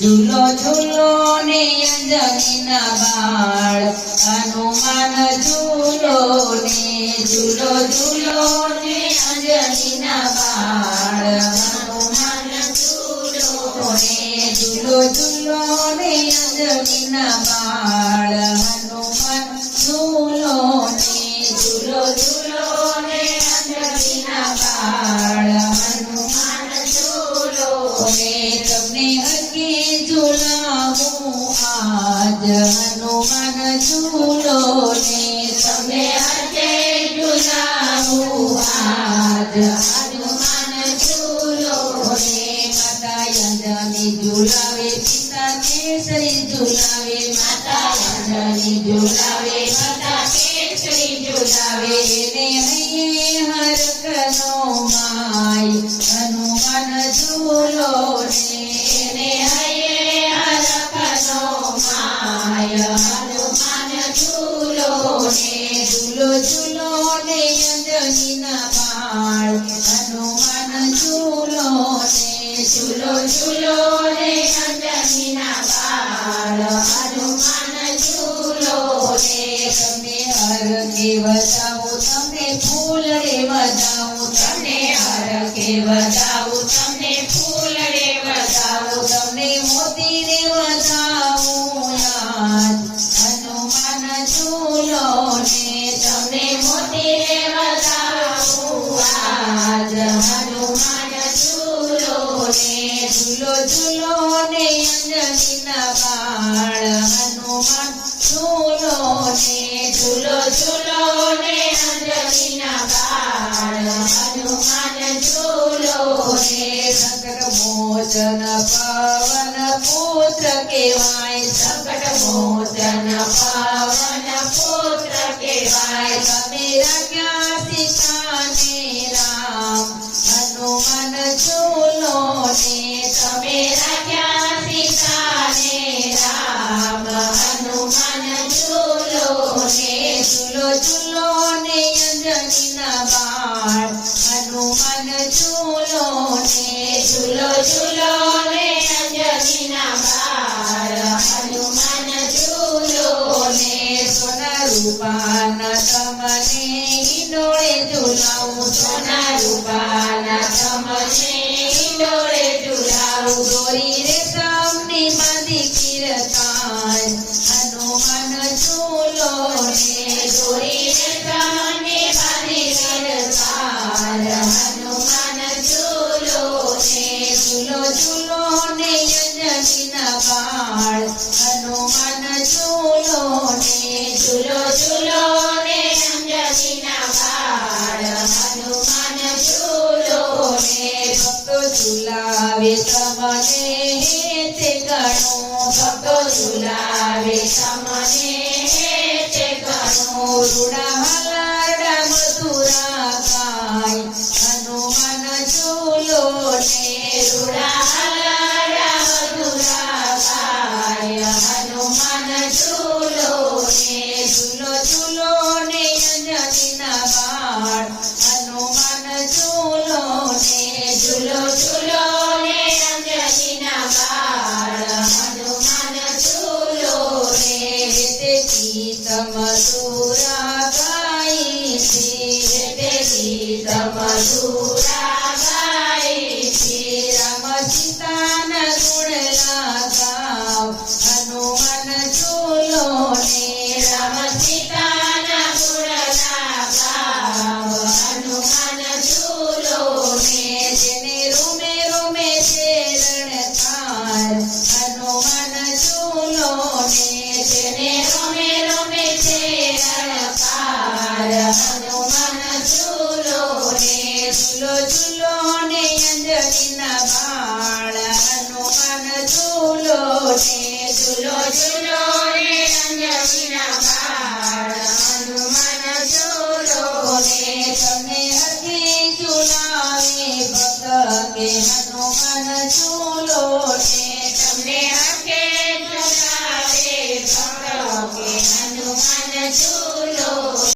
झूलो झूलो ने अंजनी बाळ हनुमान झूलो झूलो झूलो ने अंजनी बाळ हनुमान झूलो झूलो झूलो ने अंजनी बाळ हनुमान झूलो झूलो झूलो ने अंजनी बाळ हनुमान झूलो તમને હરકે ઝુલાવું આજ હનુમાન ઝૂલો ને તમને હરકે ઝુલાવું આજ હનુમાન ઝૂલો ને માતા અંજની ઝુલાવે પિતા કેસરી ઝુલાવે માતા અંજની ઝુલાવે માતા કેસરી ઝુલાવે ને હૈયે હરકનો માય હનુમાન ઝૂલો ને હૈયે હરકનો માય હનુમાન ઝૂલો ઝૂલો ઝૂલો ને અંજનીના બાળ હનુમાન ઝૂલો ઝૂલો ઝૂલો ને અંજનીના બાળ હનુમાન ઝૂલો તમને હરકે વધાવું તમને ફૂલ રે વધાવું તમને હરકે વધાવું તમને ફૂલ રે વધાવું તમને મોતી રે વધાવું યાદ હનુમાન ઝૂલો તમને મોતી રે વધાવું આજ હનુમાન ઝૂલો ઝૂલો ઝૂલો ને અંજનીના બાળ હનુમાન ઝૂલો ઝૂલો ઝૂલો ને અંજનીના બાળ હનુમાન ઝૂલો સંકટ મોચન પાવન પુત્ર કહેવાય સંકટ મોચન પાવન પુત્ર કહેવાય તમે રાખ્યા સીતાને રામ હનુમાન ઝૂલો તમે રાખ્યા સીતાને રામ હનુમાન ઝૂલો ઝૂલો ઝૂલો ને અંજનીના બાળ હનુમાન ઝૂલો ઝૂલો ઝૂલો ને અંજનીના બાળ હનુમાન ઝૂલો સોના રૂપાના તમને હિંડોળે ઝુલાવું સોના રૂપાના તમને હિંડોળે ઝુલાવું દોરી રેશમની બાંધી કીર્તન હનુમાન ઝૂલો દોરી રેશમની બાંધી કીર્તન હનુમાન ઝૂલો ઝૂલો ઝૂલો ને અંજનીના બાળ હનુમાન ઝૂલો ઝૂલો ઝૂલો ને અંજનીના બાળ હનુમાન ઝૂલો ભક્તો ઝુલાવે તમને તે ગણો ભક્તો ઝુલાવે તમને તે ગણો રૂડા હલારડા મધુરા ગાય હનુમાન ઝૂલો રૂડા હલારડા મધુરા ગાય હનુમાન ઝૂલો ઝૂલો ઝૂલો ને અંજનીના બાળ હનુમાન ઝૂલો ઝૂલો